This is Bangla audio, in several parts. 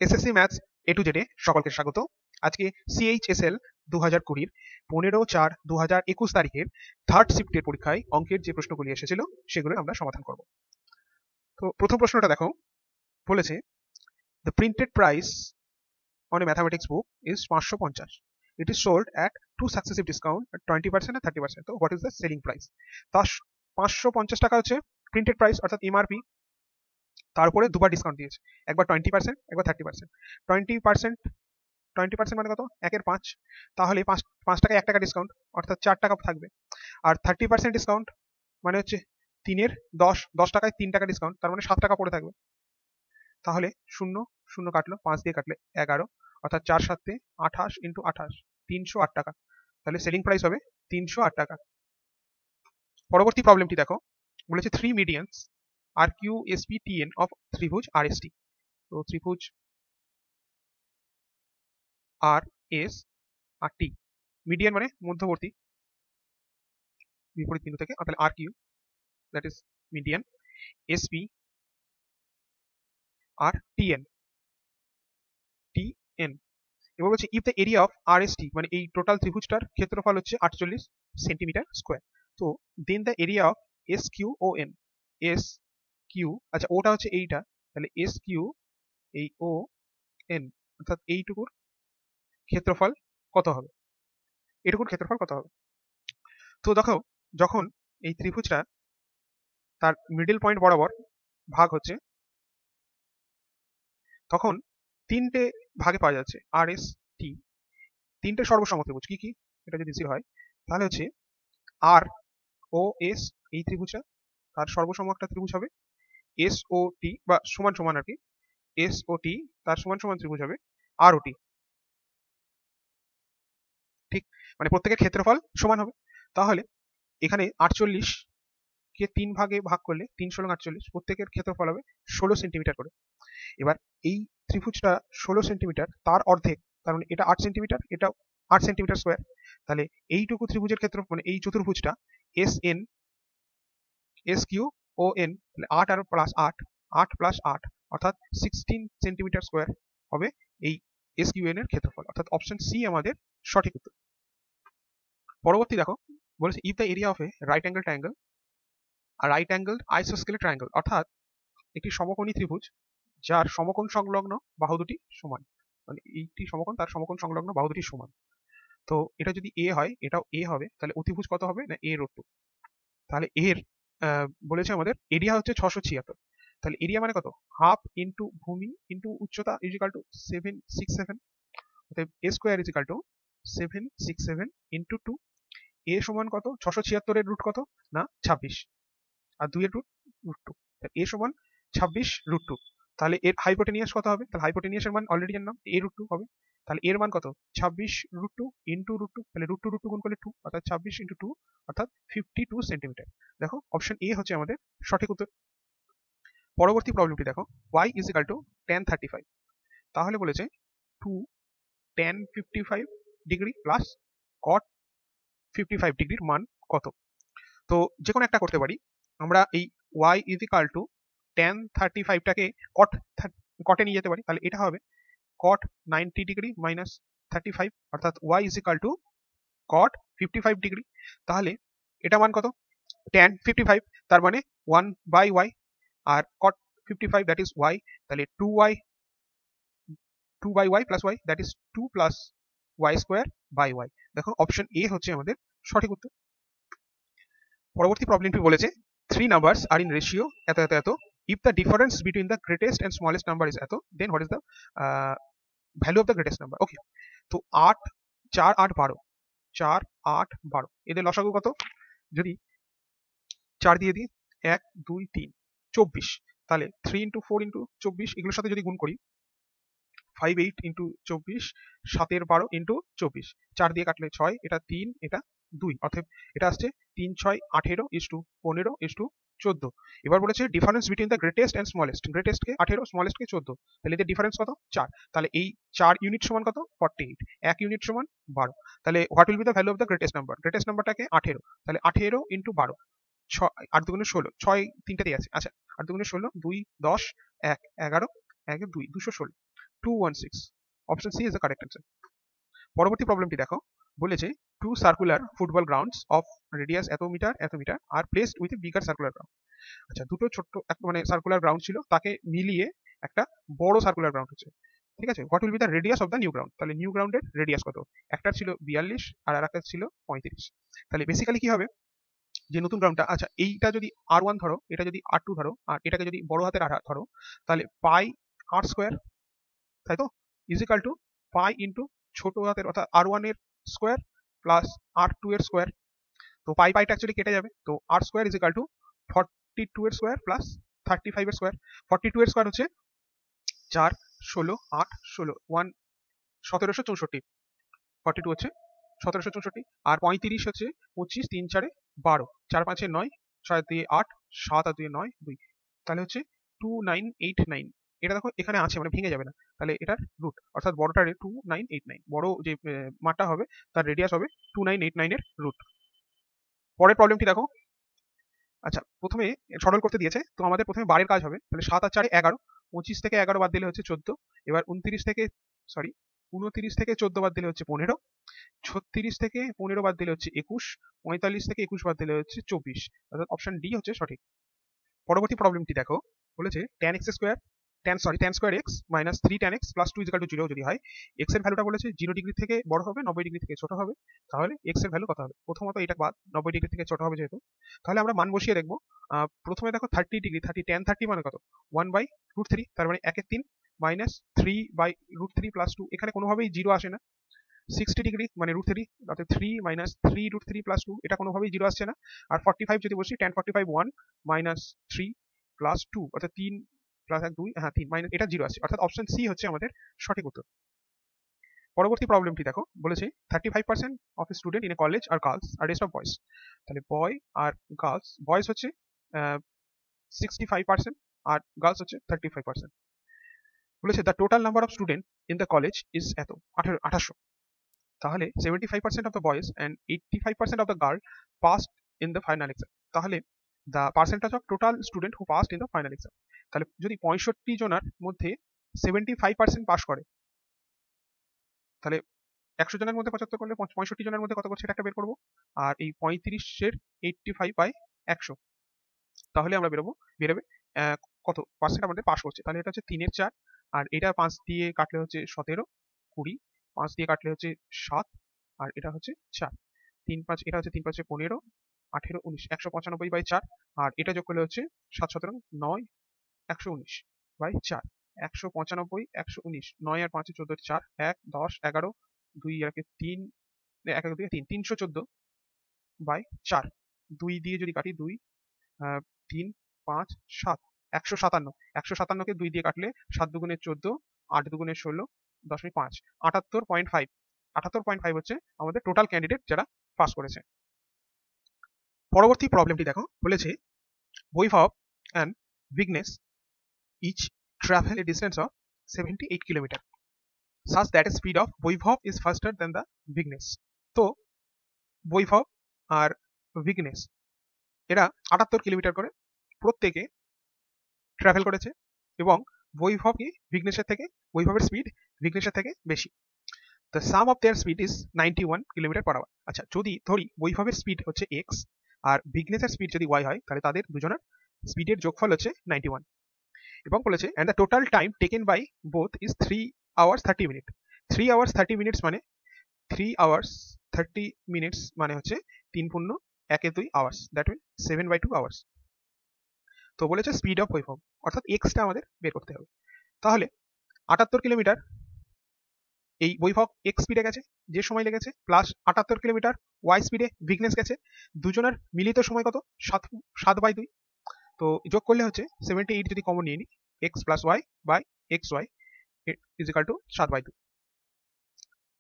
এসএসসি ম্যাথস এ টু জেডে সকলকে স্বাগত। আজকে সিএইচএসএল 2020 15/4/2021 তারিখের থার্ড শিফটের পরীক্ষায় অঙ্কের যে প্রশ্নগুলি এসেছিল সেগুলো আমরা সমাধান করব। তো প্রথম প্রশ্নটা দেখো, বলেছে the printed price on a mathematics book is 550. It is sold at two successive discount at 20% and 30%. So what is the selling price? তার 550 টাকা হচ্ছে প্রিন্টেড প্রাইস অর্থাৎ এমআরপি, তারপরে দুবার ডিসকাউন্ট দিয়েছে, একবার 20%, একবার 30%। 20% মানে কত? 1/5, তাহলে 5 টাকায় 1 টাকা ডিসকাউন্ট অর্থাৎ 4 টাকা থাকবে। আর 30% ডিসকাউন্ট মানে হচ্ছে 3/10 টাকায় 3 টাকা ডিসকাউন্ট, তার মানে 7 টাকা পড়ে থাকবে। তাহলে 0 0 কাটলো, 5 দিয়ে কাটলে 11, অর্থাৎ 4 7 28 ইন্টু 28 308 টাকা। তাহলে সেলিং প্রাইস হবে 308 টাকা। পরবর্তী প্রবলেমটি দেখো, বলেছে 3 medians R Q S P T N of ত্রিভুজ আর এস টি। তো ত্রিভুজ আর এস আর টি, মিডিয়ান মানে মধ্যবর্তী, বিপরীত বিন্দু থেকে, তাহলে R Q that is median, S P আর টিএন টিএন। এবার বলছে if the area of R S T, মানে এই টোটাল ত্রিভুজটার ক্ষেত্রফল হচ্ছে 48 সেন্টিমিটার স্কোয়ার। তো then the area of S Q O N, S Q, আচ্ছা ওটা হচ্ছে এইটা, তাহলে এস কিউ এই ও এন অর্থাৎ এইটুকুর ক্ষেত্রফল কত হবে, এটুকুর ক্ষেত্রফল কত হবে। তো দেখো, যখন এই ত্রিভুজটা তার মিডল পয়েন্ট বরাবর ভাগ হচ্ছে, তখন তিনটে ভাগে পাওয়া যাচ্ছে আর এস টি, তিনটে সর্বসম ত্রিভুজ। কি কি? এটা যদি জিরো হয় তাহলে হচ্ছে আর ও এস, এই ত্রিভুজটা তার সর্বসম একটা ত্রিভুজ হবে। এস ও টি বা সমান সমান আর কি, এস ও টি তার সমান সমান ত্রিভুজ হবে আর ও টি। ঠিক, মানে প্রত্যেকের ক্ষেত্রফল সমান হবে। তাহলে এখানে 48 কে 3 ভাগে ভাগ করলে 3 16 48, প্রত্যেকের ক্ষেত্রফল হবে 16 সেন্টিমিটার করে। এবার এই ত্রিভুজটা 16 সেন্টিমিটার, তার অর্ধেক, কারণ এটা 8 সেন্টিমিটার, এটা 8 সেন্টিমিটার স্কোয়ার। তাহলে এইটুকু ত্রিভুজের ক্ষেত্র, মানে এই চতুর্ভুজটা S N, S Q O N, 8 আর প্লাস 8, 8 প্লাস 8 অর্থাৎ 16 সেন্টিমিটার স্কোয়ার হবে এই এস কিউ এন এর ক্ষেত্রফল, অর্থাৎ অপশন সি আমাদের সঠিক উত্তর। পরবর্তী দেখো, বলেছে if the area of a right angle triangle, আর রাইট অ্যাঙ্গেল আইসোস্কেলের ট্রায়াঙ্গেল, অর্থাৎ একটি সমকোণী ত্রিভুজ যার সমকোণ সংলগ্ন বাহু দুটি সমান, মানে এইটি সমকোণ, তার সমকোণ সংলগ্ন বাহু দুটি সমান। তো এটা যদি এ হয়, এটাও এ হবে, তাহলে অতিভুজ কত হবে না এ রুট টু। তাহলে এর বলেছে আমাদের এরিয়া হচ্ছে 676, তাহলে এরিয়া মানে কত? হাফ ইন্টু ভূমি ইন্টু উচ্চতা ইজ ইকাল টু 767, অতএব a square is equal to 767 into 2। A সমান কত? 676 এর রুট কত না 26, আর 2 এর রুট রুট 2, এ সমান 26 রুট 2। তাহলে এর হাইপোটেনিয়াস কত হবে? তাহলে হাইপোটেনিয়াসের মান অলরেডি জানলাম, এ রুট 2 হবে। তাহলে এর মান কত? 26 রুট 2 ইন্টু রুট 2, তাহলে রুট 2 রুট 2 গুণ করলে 2, অর্থাৎ 26 ইন্টু 2 অর্থাৎ 52 সেন্টিমিটার। দেখো অপশন এ হচ্ছে আমাদের সঠিক উত্তর। পরবর্তী প্রবলেমটি দেখো, y is equal two tan 35, তাহলে বলেছে 2 tan 55 ডিগ্রি প্লাস cot 55 ডিগ্রির মান কত। তো যে কোনো একটা করতে পারি আমরা। এই y is equal two tan 35টাকে কটে নিয়ে যেতে পারি, তাহলে এটা হবে cot 90 ডিগ্রি মাইনাস 35, অর্থাৎ y is equal to cot 55 degree. তাহলে এটা মান কত? tan 55, তার মানে 1/y, আর cot 55 দ্যাট ইজ y, তাহলে 2/y plus y that is 2 plus y square by y। দেখো অপশন এ হচ্ছে আমাদের সঠিক উত্তর। পরবর্তী প্রবলেমটি বলেছে 3 numbers are in ratio এত এত এত, if the difference between the greatest and smallest number is এত, then what is the value of the greatest number? ওকে, তো 8 4 8 12, 4 8 12 এদের লসাগু কত? যদি 4 দিয়ে দিই, 1 2 3 24, তাহলে 3 ইন্টু 4 ইন্টু 24 এগুলোর সাথে যদি গুণ করি, 5 8 ইন্টু 24, 7 12 ইন্টু 24, 4 দিয়ে কাটলে 6, এটা 3, এটা 2, অর্থাৎ এটা আসছে 3 6 18 ইস টু 15 ইস টু 14। এবার বলেছে difference between the greatest and smallest, গ্রেটেস্টকে 18, স্মলেস্টকে 14, তাহলে এদের ডিফারেন্স কত? 4। তাহলে এই 4 ইউনিট সমান কত? 48, 1 ইউনিট সমান 12। তাহলে what will be the value of the greatest number? Greatest নাম্বারটাকে 18, তাহলে 18 ইন্টু 12, 8 দুগুণে 16, 6 তিনটাতেই আছে, আচ্ছা 8 দুগুণে 16, 2 10 1 11 1 2 216, 216। Option C is the correct answer. পরবর্তী প্রবলেমটি দেখো, বলেছে two circular football grounds of radius এত metre are placed with a bigger circular ground. আচ্ছা, দুটো ছোট্ট মানে সার্কুলার গ্রাউন্ড ছিল, তাকে মিলিয়ে একটা বড় সার্কুলার গ্রাউন্ড হচ্ছে, ঠিক আছে। What will be the radius of the new ground? তাহলে নিউ গ্রাউন্ডের রেডিয়াস কত? একটার ছিল 42 আর আরেকটা ছিল 35। তাহলে বেসিক্যালি কি হবে, যে নতুন গ্রাউন্ডটা, আচ্ছা এইটা যদি R1 ধরো, এটা যদি R2 ধরো, আর এটাকে যদি বড় হাতের আর ধরো, তাহলে পাই আর স্কোয়ার, তাই তো, is equal two pi into ছোট হাতের অর্থাৎ R1 এর স্কোয়ার প্লাস R2 এর স্কোয়ার। তো পাইটা অ্যাকচুয়ালি কেটে যাবে, তো আর স্কোয়ার ইজ ইকাল টু 42 এর স্কোয়ার প্লাস 35 এর স্কোয়ার। 42 এর স্কোয়ার হচ্ছে 4, 16, 8, 16, 1764। 42 হচ্ছে 1764, আর 35 হচ্ছে 25, 3 4 12, 4 5 9, 6 2 8, 7 আর 2 9, 2, তাহলে হচ্ছে 2989। এটা দেখো এখানে আছে, মানে ভেঙে যাবে না, তাহলে এটার রুট, অর্থাৎ বড়টার 2989, বড় যে মাঠটা হবে তার রেডিয়াস হবে 2989 এর রুট। পরের প্রবলেমটি দেখো, আচ্ছা প্রথমে সরল করতে দিয়েছে, তো আমাদের প্রথমে বারের কাজ হবে, তাহলে 7 আর 4 11, 25 থেকে 11 বাদ দিলে হচ্ছে 14, এবার 29 থেকে 14 বাদ দিলে হচ্ছে 15, 36 থেকে 15 বাদ দিলে হচ্ছে 21, 45 থেকে 21 বাদ দিলে হচ্ছে 24, অর্থাৎ অপশন ডি হচ্ছে সঠিক। পরবর্তী প্রবলেমটি দেখো, বলেছে tan square x minus 3 tan x plus 2 equal to 0 যদি হয়, x এর ভ্যালুটা বলেছে 0 ডিগ্রি থেকে বড় হবে, 90 ডিগ্রি থেকে ছোট হবে, তাহলে x এর ভ্যালু কত হবে? প্রথমত এটা বাদ, 90 ডিগ্রি থেকে ছোট হবে যেহেতু, তাহলে আমরা মান বসিয়ে দেখবো। প্রথমে দেখো 30 ডিগ্রি, tan 30 মানে কত? 1/√3, তার মানে 1 এর 3 মাইনাস 3/√3 প্লাস 2, এখানে কোনোভাবেই 0 আসে না। 60 ডিগ্রি মানে √3, অর্থাৎ 3 মাইনাস 3√3 প্লাস 2, এটা কোনোভাবেই 0 আসছে না। আর 45 যদি বসি, tan 45 1 মাইনাস 3 প্লাস 2, অর্থাৎ 3 প্লাস 1 2, হ্যাঁ 3 মাইনাস, এটা 0 আসছে, অর্থাৎ অপশন সি হচ্ছে আমাদের সঠিক উত্তর। পরবর্তী প্রবলেমটি দেখো, বলেছে 35% of student in a college are girls আর রেস্ট অফ বয়েজ। তাহলে বয় আর গার্লস, বয়েজ হচ্ছে 65% আর গার্লস হচ্ছে 35%। বলেছে the total number of student in the college is এত 1800। তাহলে 75% of the boys and 85% of the girl passed in the final exam. তাহলে the percentage of total student who passed in the final exam. তাহলে যদি 65 জনের মধ্যে 75% পাস করে, তাহলে 100 জনের মধ্যে 75 করলে 65 জনের মধ্যে কত করছে এটা একটা বের করবো, আর এই 35-এর 85/100, তাহলে আমরা বেরোবে কত পার্সেন্ট আমাদের পাস করছে। তাহলে এটা হচ্ছে 3-এর 4, আর এটা 5 দিয়ে কাটলে হচ্ছে 17, 20, 5 দিয়ে কাটলে হচ্ছে 7, আর এটা হচ্ছে 4, 3 5, এটা হচ্ছে 3 5 15, 18 19, 195/4, আর এটা যোগ করলে হচ্ছে 7 17 9, 119/4, 195 119, 9 আর 5 14, 4 1 10 11, 2 আর 3 1 2 3 314/4, 2 দিয়ে যদি কাটি 2 3 5 7, 157, 157কে 2 দিয়ে কাটলে 7 দুগুণে 14, 8 দুগুণে 16, 10.5, 78.5, 78.5 হচ্ছে আমাদের টোটাল ক্যান্ডিডেট যারা পাস করেছে। পরবর্তী প্রবলেমটি দেখো, বলেছে Vaibhav and Vighnesh each travel a distance of 78 kilometer such that the speed of Vaibhav is faster than the Vignesh. তো বৈভব আর বিঘ্নেশ এরা 78 কিলোমিটার করে প্রত্যেকে ট্রাভেল করেছে, এবং বৈভবের স্পিড বিঘ্নেশের থেকে বেশি। The sum of their speed is 91 kilometre per hour. আচ্ছা, যদি ধরি বৈভবের স্পিড হচ্ছে x আর বিঘ্নেশের স্পিড যদি y হয়, তাহলে তাদের দুজনের স্পিডের যোগফল হচ্ছে 91, এবং বলেছে and the total time taken by both is 3 hours 30 minutes। 3 hours 30 minutes মানে 3 hours 30 minutes মানে হচ্ছে 3 পূর্ণ 1 2 hours, that means 7/2 hours। তো বলেছে স্পিড অফ বৈভব, অর্থাৎ এক্সটা আমাদের বের করতে হবে। তাহলে 78 কিলোমিটার এই বৈভব এক্স স্পিডে গেছে, যে সময় লেগেছে, প্লাস 78 কিলোমিটার ওয়াই স্পিডে বিঘ্নেশ গেছে, দুজনের মিলিত সময় কত? 7/2। তো যোগ করলে হচ্ছে 78, যদি কমন নিয়ে নিই, X plus Y by x Y is equal to 7/2।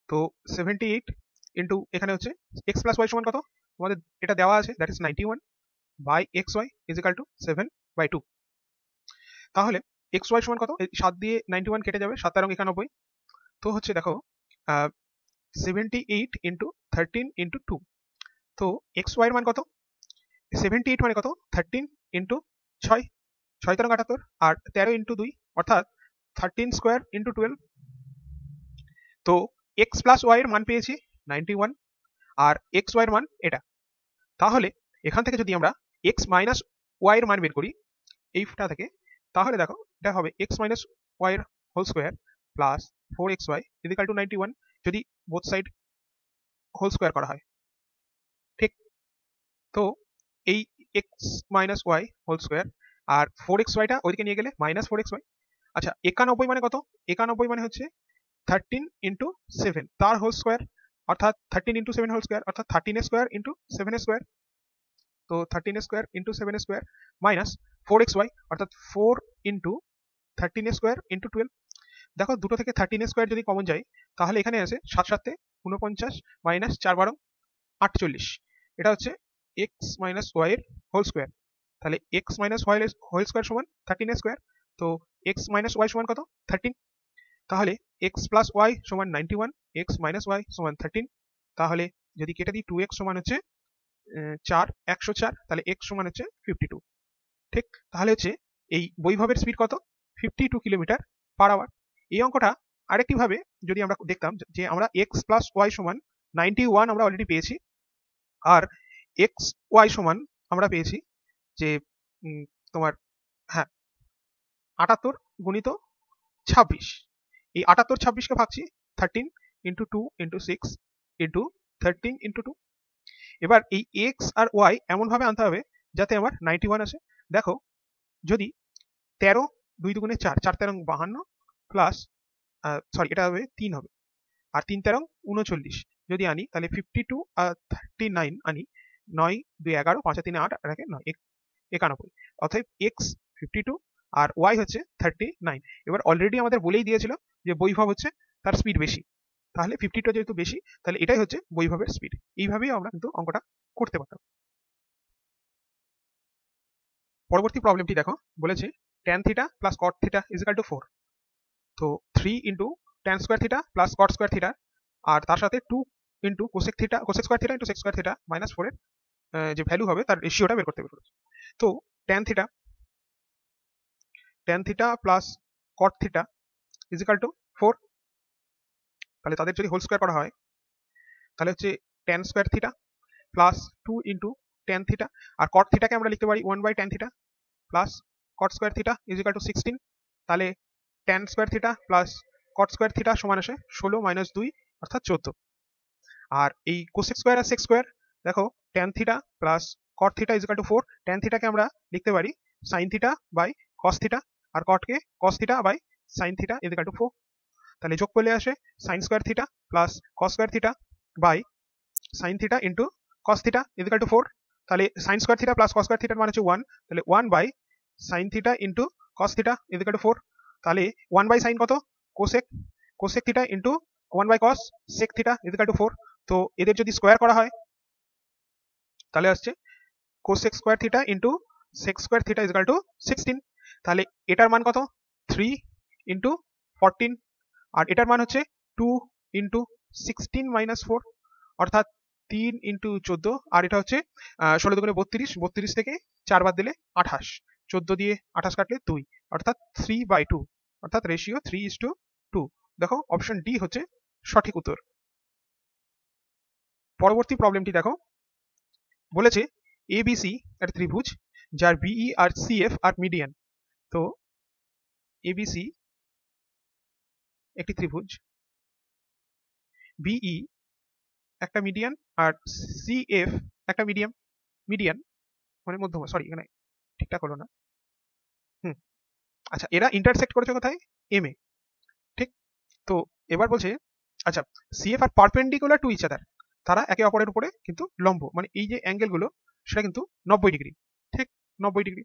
তো 78 ইন্টু এখানে হচ্ছে এক্স প্লাস ওয়াই সমান কত আমাদের এটা দেওয়া আছে, that is 91 by x Y is equal to 7/2। তাহলে এক্স ওয়াই সমান কত? 7 দিয়ে 91 কেটে যাবে, 7 এবং 91, তো হচ্ছে দেখো 78 ইন্টু 13 ইন্টু 2। তো এক্স ওয়াই এর মান কত? 78 মানে কত? 13 ইন্টু 6, 6 13 78, আর 13 ইন্টু 2, অর্থাৎ 13 স্কোয়ার ইন্টু 12। তো এক্স প্লাস ওয়াই এর মান পেয়েছি 91, আর এক্স ওয়াই এর মান এটা। তাহলে এখান থেকে যদি আমরা এক্স মাইনাস ওয়াই এর মান বের করি এইটা থেকে, তাহলে দেখো এটা হবে এক্স মাইনাস ওয়াই এর whole square plus 4xy equal to 91, যদি বোথ সাইড হোল স্কোয়ার করা হয়। ঠিক, তো এই X minus Y whole square আর 4xyটা ওইদিকে নিয়ে গেলে মাইনাস 4xy। আচ্ছা, 91 মানে কত? 91 মানে হচ্ছে 13 ইন্টু 7 তার হোল স্কোয়ার, অর্থাৎ 13 ইন্টু 7 হোল স্কোয়ার, অর্থাৎ 13 স্কোয়ার ইন্টু 7 স্কোয়ার। তো 13 square into 7 square minus 4xy, অর্থাৎ 4 ইন্টু 13 স্কোয়ার ইন্টু 12। দেখো দুটো থেকে 13 স্কোয়ার যদি কমন যায়, তাহলে এখানে আছে 7 7 49 মাইনাস 4 12 48। এটা হচ্ছে এক্স মাইনাস ওয়াই এর হোল স্কোয়ার। তাহলে এক্স মাইনাস ওয়াই এর হোল স্কোয়ার সমান 13 স্কোয়ার। তো এক্স মাইনাস ওয়াই সমান কত? 13। তাহলে এক্স প্লাস ওয়াই সমান 91, এক্স মাইনাস ওয়াই সমান 13। তাহলে যদি কেটে দিই 2x সমান হচ্ছে 4 104, তাহলে x সমান হচ্ছে 52। ঠিক, তাহলে হচ্ছে এই বৈভবের স্পিড কত? 52 কিলোমিটার পার আওয়ার। এই অঙ্কটা আরেকটি ভাবে যদি আমরা দেখতাম যে আমরা x প্লাস ওয়াই সমান 91 আমরা অলরেডি পেয়েছি, আর এক্স ওয়াই সমান আমরা পেয়েছি যে তোমার, হ্যাঁ, 78 গুণিত 26। এই 78 26কে ভাগছি 13 ইন্টু 2 ইন্টু 6 ইন্টু 13 ইন্টু 2। এবার এই এক্স আর ওয়াই এমন ভাবে আনতে হবে যাতে আমার 91 আসে। দেখো, যদি 13 2 দুগুণে 4, 4 13 52 প্লাস, সরি এটা হবে 3 হবে, আর 3 13 39 যদি আনি তাহলে 52 আর 39 আনি, 9 2 11 5 3 8 আর 9 91। অতএব এক্স 52 আর ওয়াই হচ্ছে 39। এবার অলরেডি আমাদের বলেই দিয়েছিল যে বৈভব হচ্ছে তার স্পিড বেশি, তাহলে 52 যেহেতু বেশি তাহলে এটাই হচ্ছে বৈভবের স্পিড। এইভাবেই আমরা কিন্তু অঙ্কটা করতে পারতাম। পরবর্তী প্রবলেমটি দেখো, বলেছে tan theta plus cot theta is equal to 4। তো 3 into tan square theta plus cot square theta, আর তার সাথে 2 into cosec theta, cosec square theta into sec square theta minus 4 এর যে ভ্যালু হবে তার রেশিওটা বের করতে হবে। তো tan theta plus cot theta is equal to 4। তাহলে তাদের যদি হোল স্কোয়ার করা হয় তাহলে হচ্ছে tan square theta plus 2 into tan theta, আর cot থিটাকে আমরা লিখতে পারি 1 by tan theta plus cot square theta is equal to 16। তাহলে tan square theta plus cot square theta সমান আসে 16 মাইনাস 2 অর্থাৎ 14। আর এই কোসেক স্কোয়ার আর সেক স্কোয়ার, দেখো tan theta plus cot theta is equal to 4, tan থিটাকে আমরা লিখতে পারি sin theta by cos theta, আর cot কে cos theta by sin theta is equal to 4। তাহলে যোগ করলে আসে sin square theta plus cos square theta by sin theta into cos theta is equal to 4। তাহলে sin square theta plus cos square থিটার মান হচ্ছে 1, তাহলে 1 by sin theta into cos theta is equal to 4। তাহলে 1 বাই sin কত? Cosec theta into 1 by cos sec theta is equal to 4। তো এদের যদি স্কোয়ার করা হয় তাহলে আসছে cosec square theta into sec square theta is equal to 16। তাহলে এটার মান কত? 3 ইন্টু 14, আর এটার মান হচ্ছে 2 ইন্টু 16 মাইনাস 4, অর্থাৎ 3 ইন্টু 14, আর এটা হচ্ছে 16 দুগুণে 32, 32 থেকে 4 বাদ দিলে 28, 14 দিয়ে 28 কাটলে 2, অর্থাৎ 3/2, অর্থাৎ রেশিও 3:2। দেখো অপশন ডি হচ্ছে সঠিক উত্তর। পরবর্তী প্রবলেমটি দেখো, বলেছে এবিসি একটা ত্রিভুজ যার বিই আর সিএফ আর মিডিয়ান। তো এবিসি একটি ত্রিভুজ, বিই একটা মিডিয়ান আর সিএফ একটা মিডিয়ান মানে মধ্যমা, সরি এখানে ঠিকঠাক হলো না। আচ্ছা, এরা ইন্টারসেক্ট করেছে কোথায়? M A. ঠিক, তো এবার বলছে আচ্ছা CF are perpendicular to each other, তারা একে অপরের উপরে কিন্তু লম্ব, মানে এই যে অ্যাঙ্গেল গুলো সেটা কিন্তু 90 ডিগ্রি। ঠিক, 90 ডিগ্রি।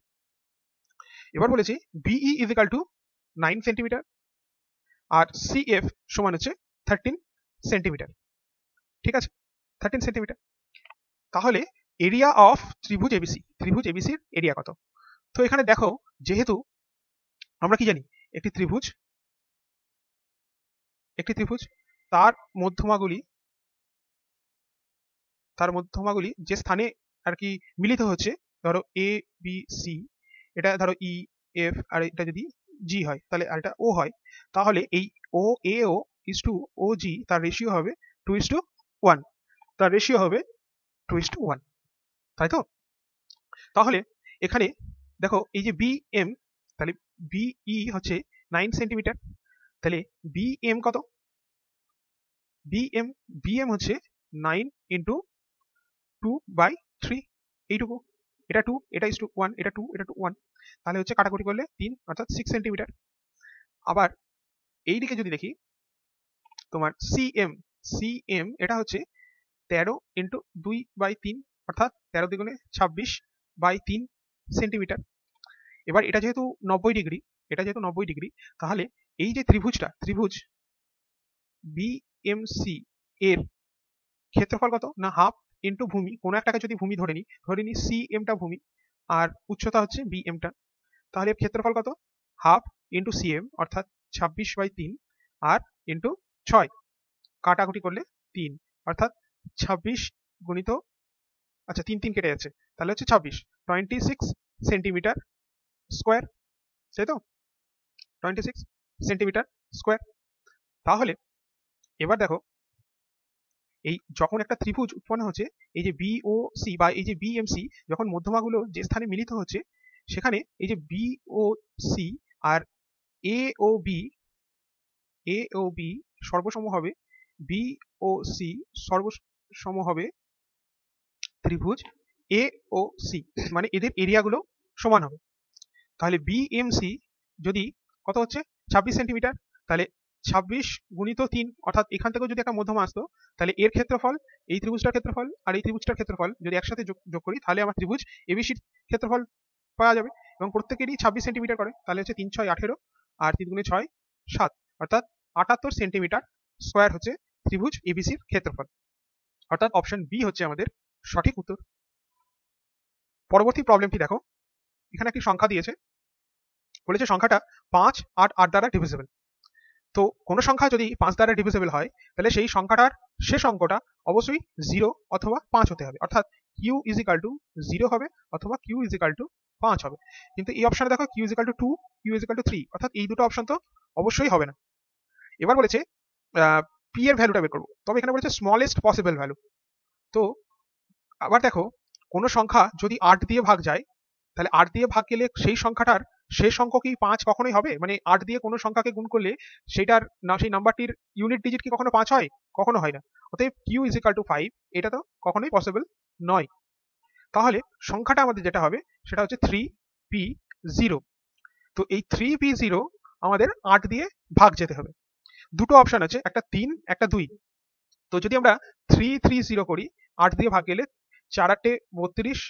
এবার বলেছি BE is equal to 9 centimetre আর সিএফ সমান হচ্ছে 13 সেন্টিমিটার। ঠিক আছে, 13 সেন্টিমিটার। তাহলে এরিয়া অফ ত্রিভুজ এবিসির এরিয়া কত? তো এখানে দেখো, যেহেতু আমরা কি জানি একটি ত্রিভুজ তার মধ্যমাগুলি যে স্থানে আর কি মিলিত হচ্ছে, ধরো এ বি সি, এটা ধরো ই এফ আর এটা যদি জি হয়, তাহলে আর এটা ও হয়, তাহলে এই ও এ ও ইজ টু ও জি তার রেশিও হবে 2:1, তার রেশিও হবে 2:1, তাই তো? তাহলে এখানে দেখো এই যে বি এম, তাহলে বিই হচ্ছে 9 সেন্টিমিটার, তাহলে বিএম কত? বিএম হচ্ছে 9 ইন্টু 2/3, এইটুকু, এটা 2, এটা ইজ টু 1, এটা 2, এটা 2 1, তাহলে হচ্ছে কাটাকুটি করলে 3 অর্থাৎ 6 সেন্টিমিটার। আবার এই দিকে যদি দেখি তোমার সিএম এটা হচ্ছে 13 ইন্টু 2/3 অর্থাৎ 13 দ্বিগুণে 26/3 সেন্টিমিটার। এবার এটা যেহেতু 90 ডিগ্রি, এটা যেহেতু 90 ডিগ্রি, তাহলে এই যে ত্রিভুজ বিএমসি এর ক্ষেত্রফল কত? না হাফ ইন্টু ভূমি, কোনো একটাকে যদি ভূমি ধরে নিই সিএমটা ভূমি আর উচ্চতা হচ্ছে বিএমটা, তাহলে এর ক্ষেত্রফল কত? হাফ ইন্টু সিএম অর্থাৎ 26/3 আর ইন্টু 6, কাটাকুটি করলে 3 অর্থাৎ 26 গুণিত, আচ্ছা 3 3 কেটে যাচ্ছে, তাহলে হচ্ছে 26 সেন্টিমিটার স্কোয়ার, তাই তো? 26 সেন্টিমিটার স্কোয়ার। তাহলে এবার দেখো এই যখন একটা ত্রিভুজ উৎপন্ন হচ্ছে, এই যে বিওসি বা এই যে বিএমসি যখন মধ্যমাগুলো যে স্থানে মিলিত হচ্ছে, সেখানে এই যে বিওসি আর এ ও বি সর্বসম হবে, বিওসি সর্বসম হবে ত্রিভুজ এ ও সি, মানে এদের এরিয়াগুলো সমান হবে। তাহলে বিএমসি যদি কত হচ্ছে 26 সেন্টিমিটার, তাহলে 26 গুণিত 3 অর্থাৎ এখান থেকেও যদি একটা মধ্যমা আসতো, তাহলে এর ক্ষেত্রফল, এই ত্রিভুজটার ক্ষেত্রফল আর এই ত্রিভুজটার ক্ষেত্রফল যদি একসাথে যোগ করি, তাহলে আমার ত্রিভুজ এবিসির ক্ষেত্রফল পাওয়া যাবে, এবং প্রত্যেকেরই 26 সেন্টিমিটার করে, তাহলে হচ্ছে 3 6 18 আর 3 গুণে 6 7, অর্থাৎ 78 সেন্টিমিটার স্কোয়ার হচ্ছে ত্রিভুজ এবিসির ক্ষেত্রফল, অর্থাৎ অপশন বি হচ্ছে আমাদের সঠিক উত্তর। পরবর্তী প্রবলেমটি দেখো, এখানে একটি সংখ্যা দিয়েছে, বলেছে সংখ্যাটা 5 8 8 দ্বারা ডিভিজিবল। তো কোনো সংখ্যা যদি 5 দ্বারা ডিভিজিবল হয়, তাহলে সেই সংখ্যাটার শেষ অঙ্কটা অবশ্যই 0 অথবা 5 হতে হবে, অর্থাৎ কিউ ইজ ইকাল টু 0 হবে অথবা কিউ ইজ ইকাল টু 5 হবে। কিন্তু এই অপশনে দেখো Q is equal to 2, Q is equal to 3, অর্থাৎ এই দুটো অপশন তো অবশ্যই হবে না। এবার বলেছে পি এর ভ্যালুটা বের করবো, তবে এখানে বলেছে স্মলেস্ট পসিবল ভ্যালু। তো আবার দেখো কোনো সংখ্যা যদি 8 দিয়ে ভাগ যায়, তাহলে 8 দিয়ে ভাগ গেলে সেই সংখ্যাটার শেষ অঙ্ক কি 5 কখনোই হবে? মানে 8 দিয়ে কোনো সংখ্যাকে গুণ করলে সেটার না সেই নাম্বারটির ইউনিট ডিজিট কি কখনো 5 হয়? কখনো হয় না। অতএব কিউ ইজ ইকাল টু 5 এটা তো কখনোই পসিবল নয়। তাহলে সংখ্যাটা আমাদের যেটা হবে সেটা হচ্ছে 3p0। তো এই 3p0 আমাদের 8 দিয়ে ভাগ যেতে হবে। দুটো অপশন আছে, একটা 3 একটা 2। তো যদি আমরা 330 করি, 8 দিয়ে ভাগ গেলে 4 8 32,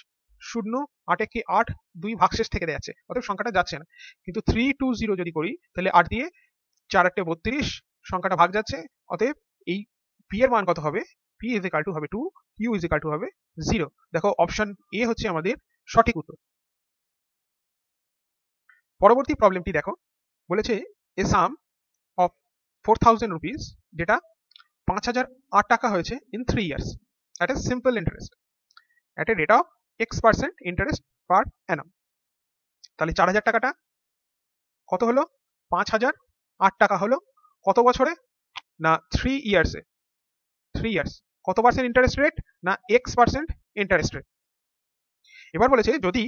0 8 1 8, 2 ভাগশেষ থেকে যাচ্ছে, অতএব সংখ্যাটা যাচ্ছে না। কিন্তু 320 যদি করি, তাহলে 8 দিয়ে 4 8 32 সংখ্যাটা ভাগ যাচ্ছে, অতএব এই পি এর মান কত হবে? পি ইজ ইকাল টু হবে 2, কিউ ইজ ইকাল টু হবে 0। দেখো অপশন এ হচ্ছে আমাদের সঠিক উত্তর। পরবর্তী প্রবলেমটি দেখো, বলেছে এ সাম অফ 4000 রুপিস, যেটা 5008 টাকা হয়েছে in 3 years at a simple interest at a rate of x% interest per annum। তাহলে 4000 টাকাটা কত হলো? 5008 টাকা হলো কত বছরে? না 3 ইয়ার্সে, 3 ইয়ার্স। কত পার্সেন্ট ইন্টারেস্ট রেট? না x% ইন্টারেস্ট রেট। এবার বলেছে যদি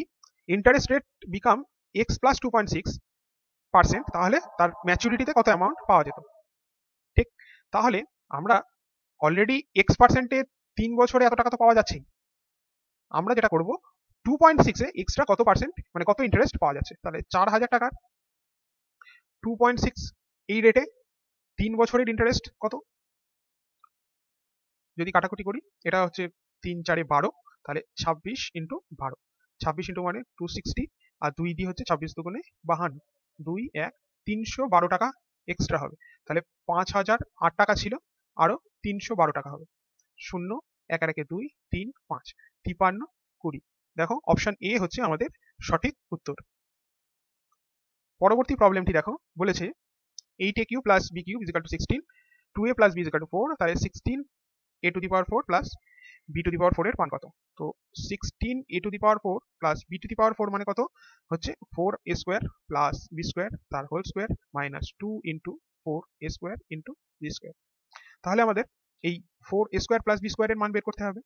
interest rate become x plus 2.6%, তাহলে তার ম্যাচুরিটিতে কত অ্যামাউন্ট পাওয়া যেত? ঠিক, তাহলে আমরা অলরেডি x%-এ 3 বছরে এত টাকা তো পাওয়া যাচ্ছেই। আমরা যেটা করব 2.6 এ এক্সট্রা কত পার্সেন্ট মানে কত ইন্টারেস্ট পাওয়া যাচ্ছে, তাহলে 4000 টাকার 2.6 এই রেটে 3 বছরের ইন্টারেস্ট কত? যদি কাটাকুটি করি, এটা হচ্ছে 3 4 12, তাহলে 26 ইন্টু 12, 26 ইন্টু মানে 260, আর 2 দিয়ে হচ্ছে 26 দুগুণে 52, 2 1 312 টাকা এক্সট্রা হবে। তাহলে 5008 টাকা ছিল, আরো 312 টাকা হবে। 0 1 1 2 3 5 53 20। দেখো অপশন এ হচ্ছে আমাদের সঠিক উত্তর। পরবর্তী প্রবলেমটি দেখো, বলেছে 8a cube plus b cube is equal to 16, 2a plus b is equal to 4, তাহলে 16 a টু দি পাওয়ার 4 প্লাস b টু দি পাওয়ার 4 এর মান কত? তো 16a⁴ প্লাস b⁴ মানে কত হচ্ছে 4a² প্লাস b² তার whole square minus 2 into 4a² into b²। তাহলে আমাদের এই 4a² প্লাস b² এর মান বের করতে হবে,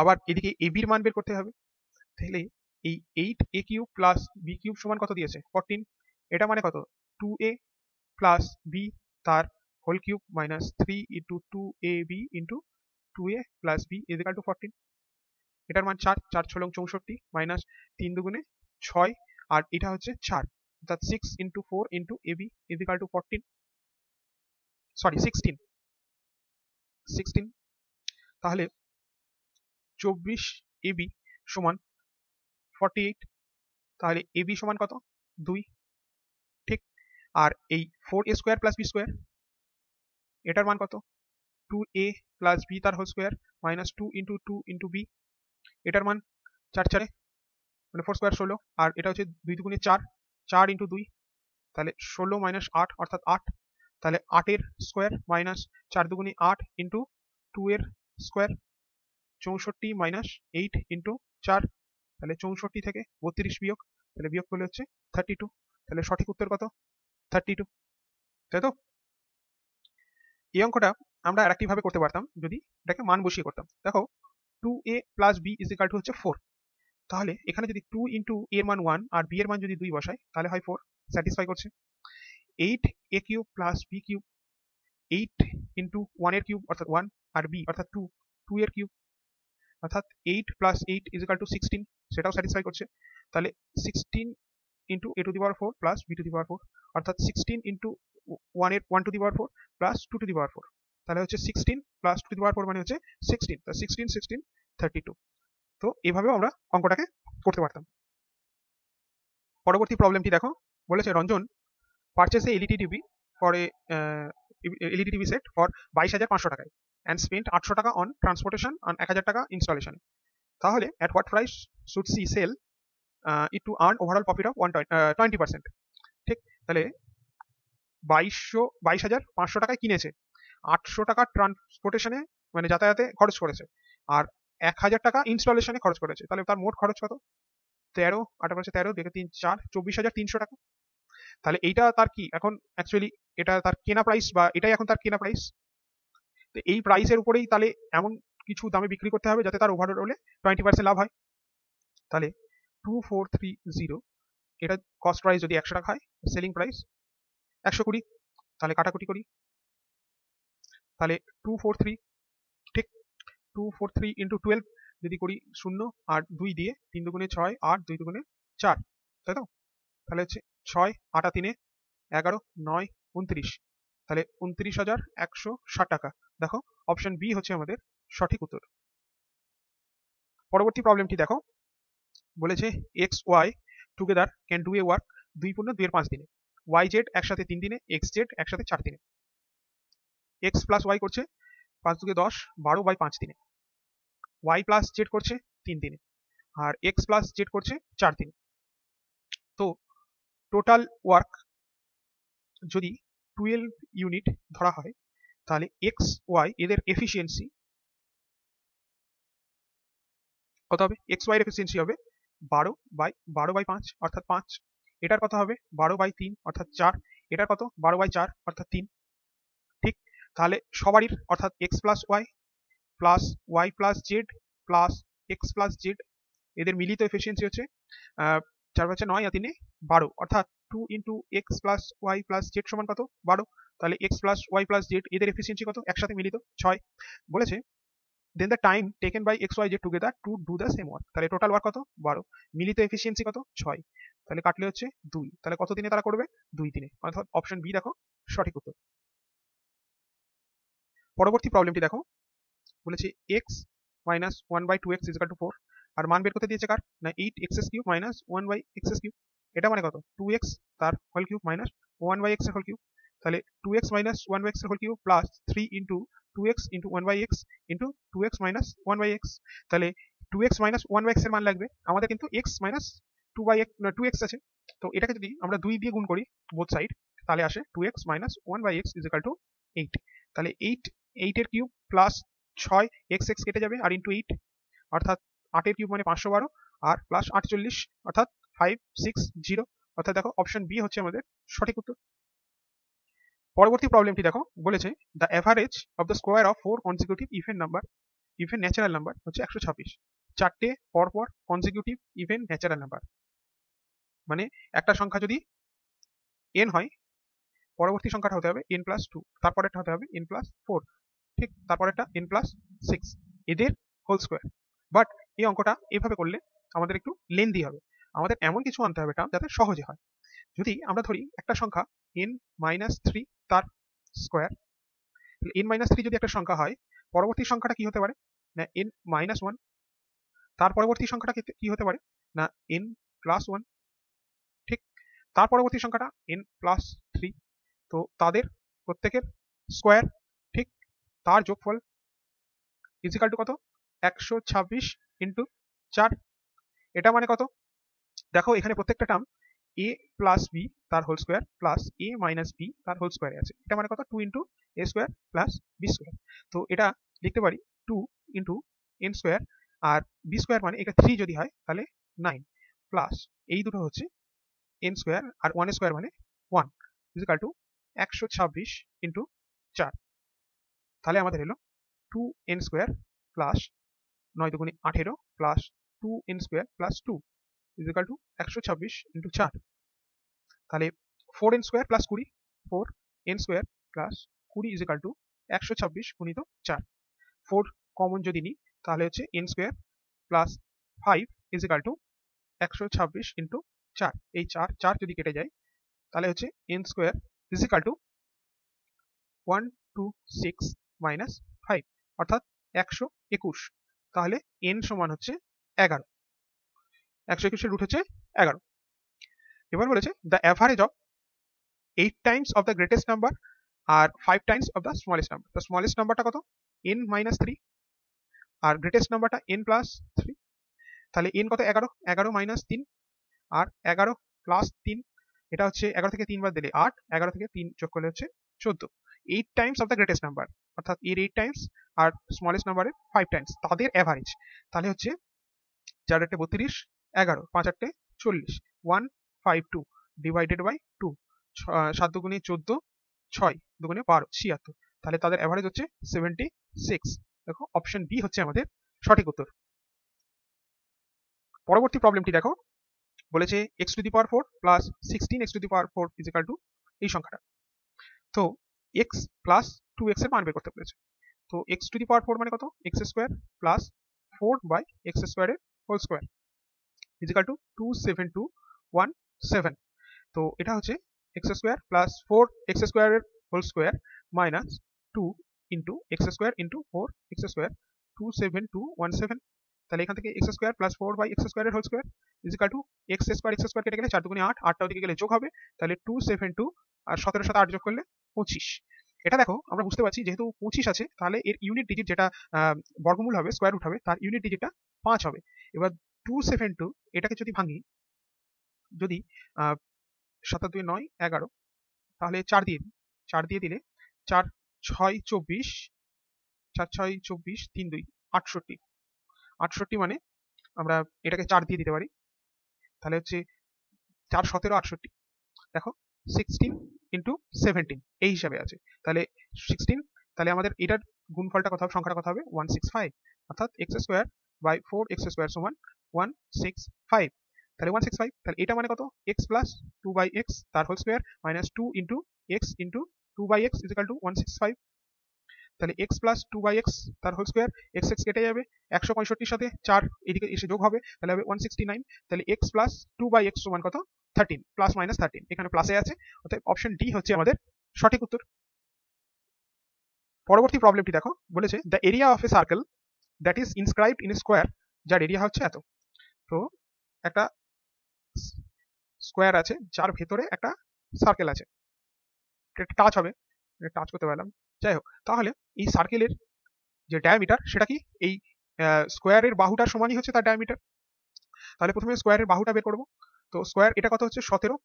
আবার এদিকে ab এর মান বের করতে হবে। তাহলে এই 8a³ প্লাস b³ সমান কত দিয়েছে 14, এটা মানে কত 2a প্লাস b তার whole cube minus 3 into 2ab into 2a plus b equal to 14। এটার মান 4, 4 × 64 মাইনাস 3 দুগুণে 6 আর এটা হচ্ছে 4, অর্থাৎ 6 into 4 into ab equal to 14, sorry 16। তাহলে 24ab সমান 48, তাহলে ab সমান কত 2, ঠিক। আর এই 4a² প্লাস b² এটার মান কত 2a প্লাস b তার whole square minus 2 into 2 into b, এটার মান 4 4 মানে 4 স্কোয়ার 16, আর এটা হচ্ছে 2 দুগুণে 4, 4 ইন্টু 2 তাহলে 16 মাইনাস 8 অর্থাৎ 8, তাহলে 8 এর স্কোয়ার মাইনাস 4 দুগুণে 8 ইন্টু 2 এর স্কোয়ার 64 মাইনাস 8 ইন্টু 4, তাহলে 64 থেকে 32 বিয়োগ, তাহলে বিয়োগ করলে হচ্ছে 32। তাহলে সঠিক উত্তর কত 32, তাই তো। এই অঙ্কটা আমরা আরেকটি ভাবে করতে পারতাম যদি এটাকে মান বসিয়ে করতাম। দেখো 2a plus b equal two হচ্ছে 4, তাহলে এখানে যদি 2 ইন্টু a এর মান 1 আর b এর মান যদি 2 বসাই তাহলে হয় 4, স্যাটিসফাই করছে। 8a³ প্লাস b³ 8 ইন্টু 1 এর কিউব অর্থাৎ 1 আর b অর্থাৎ 2, 2 এর কিউব অর্থাৎ 8 প্লাস 8 ইকুয়াল টু 16, সেটাও স্যাটিসফাই করছে। তাহলে 16 ইন্টু a⁴ প্লাস b⁴ অর্থাৎ 16 ইন্টু 1 এর 1⁴ প্লাস 2⁴, তাহলে হচ্ছে 16 প্লাস 2⁴ মানে হচ্ছে 16, তা 16 16 32। তো এভাবেও আমরা অঙ্কটাকে করতে পারতাম। পরবর্তী প্রবলেমটি দেখো, বলেছে Ranjan purchase A LED TV for LED TV set for 22,500 টাকায় অ্যান্ড স্পেন্ট 800 টাকা অন ট্রান্সপোর্টেশন অন 1000 টাকা ইনস্টলেশন। তাহলে at what price should she sell it to earn overall profit of 20%, ঠিক। তাহলে 22,500 টাকায় কিনেছে, 800 টাকা ট্রান্সপোর্টেশনে মানে যাতায়াতে খরচ করেছে, আর 1000 টাকা ইনস্টলেশনে খরচ করেছে, তাহলে তার মোট খরচ কত 13, 8 × 13 2 3 4 24,300 টাকা। তাহলে এইটা তার কি এখন অ্যাকচুয়ালি এটা তার কেনা প্রাইস বা এটাই এখন তার কেনা প্রাইস। তো এই প্রাইসের উপরেই তাহলে এমন কিছু দামে বিক্রি করতে হবে যাতে তার ওভারঅলে 20% লাভ হয়। তাহলে 2430 এটা কস্ট প্রাইস যদি 100 টাকা হয়, সেলিং প্রাইস 120, তাহলে কাটাকুটি করি, তাহলে 243, ঠিক। 243 ইন্টু 12 যদি করি 0 আর 2 দিয়ে 3 দুগুণে 6 8 2 দুগুণে 4, তাই তো। তাহলে হচ্ছে 6 8 3 11 9 29, তাহলে 29,160 টাকা। দেখো অপশন বি হচ্ছে আমাদের সঠিক উত্তর। পরবর্তী প্রবলেমটি দেখো, বলেছে X Y together can do a work 2 × 2 = 5 দিনে, ওয়াই জেড একসাথে 3 দিনে, এক্স জেড একসাথে 4 দিনে। এক্স প্লাস ওয়াই করছে 5 × 2 = 10 12/5 দিনে, ওয়াই প্লাস জেড করছে 3 দিনে, আর এক্স প্লাস জেড করছে 4 দিনে। তো টোটাল ওয়ার্ক যদি 12 ইউনিট ধরা হয় তাহলে এক্স ওয়াই এদের এফিসিয়েন্সি কত হবে, এক্স ওয়াই এর এফিসিয়েন্সি হবে 12/5 অর্থাৎ 5, এটার কত হবে 12/3 অর্থাৎ 4, এটার কত 12/4 অর্থাৎ 3, ঠিক। তাহলে সবারই অর্থাৎ X plus Y plus Z plus X plus Z এদের মিলিত এফিসিয়েন্সি হচ্ছে 4 × 9 আর 3 12, অর্থাৎ 2 × x plus Y plus z সমান কত 12, তাহলে x plus Y plus Z এদের এফিসিয়েন্সি কত একসাথে মিলিত 6। বলেছে then the time taken by x y z together to do the same work, তাহলে টোটাল ওয়ার্ক কত 12, মিলিত এফিসিয়েন্সি কত 6, তাহলে কাটলে হচ্ছে 2, তাহলে কত দিনে তারা করবে 2 দিনে, অর্থাৎ অপশন বি দেখো সঠিক উত্তর। পরবর্তী প্রবলেমটি দেখো, বলেছে x minus 1/2x equal to 4, আর মান বের করতে দিয়েছে কার না 8x³ মাইনাস 1/x³, এটা মানে কত 2x তার হোল কিউব মাইনাস 1/x এর হোল কিউব, তাহলে 2x মাইনাস 1/x এর whole cube plus 3 into 2x into 1/x into 2x minus 1/x, তাহলে 2x মাইনাস 1/x এর মান লাগবে আমাদের, কিন্তু x মাইনাস 2x আছে, তো এটাকে যদি আমরা 2 দিয়ে গুণ করি বোথ সাইড তাহলে আসে 2x minus 1/x equal to 8, তাহলে 8 এর কিউব প্লাস 6 x কেটে যাবে আর ইন্টু 8, অর্থাৎ 8 এর কিউব মানে 512 আর প্লাস 48 অর্থাৎ 560 অর্থাৎ দেখো অপশন বি হচ্ছে আমাদের সঠিক উত্তর। পরবর্তী প্রবলেমটি দেখো বলেছে the average of the square of 4 consecutive even natural number হচ্ছে 126, চারটে পরপর কনজিকিউটিভ ইভেন ন্যাচারাল নাম্বার, মানে একটা সংখ্যা যদি n হয় পরবর্তী সংখ্যাটা হতে হবে n+2, তারপরেরটা হতে হবে n+4, ঠিক তারপরেরটা n+6, এদের হোল স্কোয়ার। বাট এই অঙ্কটা এভাবে করলে আমাদের একটু লেন্দি হবে, আমাদের এমন কিছু আনতে হবে টার্ম যাতে সহজে হয়। যদি আমরা ধরি একটা সংখ্যা n-3 তার স্কোয়ার, n-3 যদি একটা সংখ্যা হয় পরবর্তী সংখ্যাটা কি হতে পারে না n-1, তার পরবর্তী সংখ্যাটা কি হতে পারে না n+1, ঠিক তার পরবর্তী সংখ্যাটা n+3, তো তাদের প্রত্যেকের স্কোয়ার, ঠিক তার যোগফল ইজিক্যাল টু কত 126 ইন্টু 4। এটা মানে কত দেখো এখানে প্রত্যেকটা টার্ম a প্লাস বি তার whole square plus a minus B তার হোল স্কোয়ারে আছে, এটা মানে কত 2 into A square plus B square. তো এটা লিখতে পারি 2 ইন্টু এন স্কোয়ার, আর বি স্কোয়ার মানে এটা 3 যদি হয় তাহলে 9 প্লাস এই দুটো হচ্ছে এন স্কোয়ার আর 1 স্কোয়ার মানে 1 ইজিক্যাল টু 126 ইন্টু 4। তাহলে আমাদের এলো 2n স্কোয়ার প্লাস 9 দুগুণে 18 plus 2n square plus 2 is equal to 126 into 4। তাহলে 4n square plus 20, 4n square plus 20 is equal to 126 গুণিত 4। 4 কমন যদি নিই তাহলে হচ্ছে n square plus 5 is equal to 126 into 4। এই 4 যদি কেটে যায় তাহলে হচ্ছে n square is equal to 126 minus 5 অর্থাৎ 121। তাহলে n সমান হচ্ছে 11, 121 এর রুট হচ্ছে 11। এবার বলেছে the average of 8 times of the greatest number আর 5 times of the smallest number. তো স্মলেস্ট নাম্বারটা কত n-3 আর গ্রেটেস্ট নাম্বারটা n+3, তাহলে n কত 11 মাইনাস 3 আর 11 প্লাস 3, এটা হচ্ছে 11 থেকে 3 বাদ দিলে 8, 11 থেকে 3 যোগ করলে হচ্ছে 14। 8 times of the greatest number অর্থাৎ এর 8 টাইমস আর স্মলেস্ট নাম্বারের 5 টাইমস, তাদের অ্যাভারেজ তাহলে হচ্ছে 4 8 32, 11 5 8 40, 152 ডিভাইডেড বাই 2, 7 দুগুণে 14, 6 দুগুণে 12 76, তাহলে তাদের অ্যাভারেজ হচ্ছে 76। দেখো অপশন বি হচ্ছে আমাদের সঠিক উত্তর। পরবর্তী প্রবলেমটি দেখো বলেছে x⁴ plus 16x⁴ is equal two এই সংখ্যাটা। তো x প্লাস 2x এর মান বের করতে বলেছে। তো x⁴ মানে কত x square plus 4 by x স্কোয়ারের হোল স্কোয়ার ইজিক্যাল টু 27217। তো এটা হচ্ছে x স্কোয়ার প্লাস 4x স্কোয়ারের whole square minus 2 into x square into 4x square 27217। তাহলে এখান থেকে x square plus 4 by x স্কোয়ারের whole square is equal to x square কেটে গেলে 4 দুগুণে 8, 8টা ওদিকে গেলে যোগ হবে, তাহলে 272 আর 17 সাথে 8 যোগ করলে 25। এটা দেখো আমরা বুঝতে পারছি যেহেতু 25 আছে তাহলে এর ইউনিট ডিজিট যেটা বর্গমূল হবে স্কোয়ার রুট হবে তার ইউনিট ডিজিটটা 5 হবে। এবার 272 এটাকে যদি ভাঙি, যদি 7 2 9 11 তাহলে 4 দিয়ে দিই, 4 দিয়ে দিলে 4 6 24, 4 6 24 3 2 68, 68 মানে আমরা এটাকে 4 দিয়ে দিতে পারি, তাহলে হচ্ছে 4 17 68। দেখো 16 ইন্টু 17 এই হিসাবে আছে, তাহলে 16, তাহলে আমাদের এটার গুণফলটা কত হবে, সংখ্যাটা কত হবে 165, অর্থাৎ x square by 4x square সমান 165। তাহলে 165, তাহলে এটা মানে কত x প্লাস 2 বাই x তার whole square minus 2 into x into 2 by x equal to 165। তাহলে x প্লাস 2 বাই x তার হোল স্কোয়ার, x x কেটে যাবে, 165 সাথে 4 এদিকে এসে যোগ হবে, তাহলে হবে 169। তাহলে x প্লাস 2 বাই x সমান কত 13, প্লাস মাইনাস 13, এখানে প্লাসে আছে, অর্থাৎ অপশন ডি হচ্ছে আমাদের সঠিক উত্তর। পরবর্তী প্রবলেমটি দেখো বলেছে the area of A circle that is inscribed in a square, যার এরিয়া হচ্ছে এত। তো একটা স্কোয়ার আছে যার ভেতরে একটা সার্কেল আছে, টাচ হবে, টাচ করতে পারলাম, যাই হোক, তাহলে এই সার্কেলের যে ডায়ামিটার সেটা কি এই স্কোয়ারের বাহুটার সমানই হচ্ছে তার ডায়ামিটার। তাহলে প্রথমে স্কোয়ারের বাহুটা বের করবো। তো স্কোয়ার এটা কত হচ্ছে 17,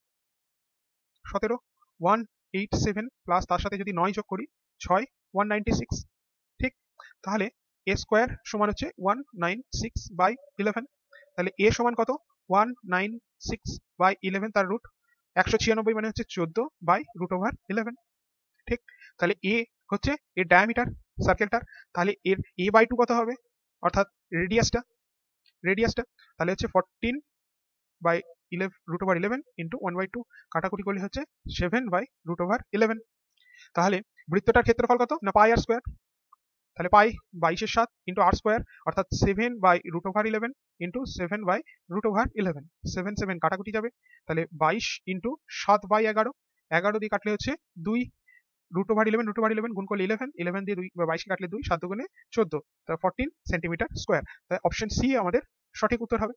187 প্লাস তার সাথে যদি 9 যোগ করি 6 196, ঠিক। তাহলে এ স্কোয়ার সমান হচ্ছে 196/11। তাহলে এ সমান কত? 196/11, তার রুট 196 মানে হচ্ছে 14/√11। ঠিক, তাহলে এ হচ্ছে এর ডায়ামিটার সার্কেলটার, তাহলে এর a/2 কত হবে, অর্থাৎ রেডিয়াসটা তাহলে হচ্ছে 14/11 ইন্টু 1/2, কাটাকুটি করলে হচ্ছে 7/√11। তাহলে বৃত্তটার ক্ষেত্রফল কত না পাই আর স্কোয়ার, তাহলে পাই 22/7 ইন্টু আর স্কোয়ার, অর্থাৎ 7/√11 ইন্টু 7/√11। 7 কাটাকুটি যাবে, তাহলে 22 ইন্টু 7/11, 11 দিয়ে কাটলে হচ্ছে 2, √11 গুণ করলে 11, 11 দিয়ে 22 কে কাটলে 2, 7 দুগুণে 14, তাহলে 14 সেন্টিমিটার স্কোয়ার। তাই অপশন সি আমাদের সঠিক উত্তর হবে।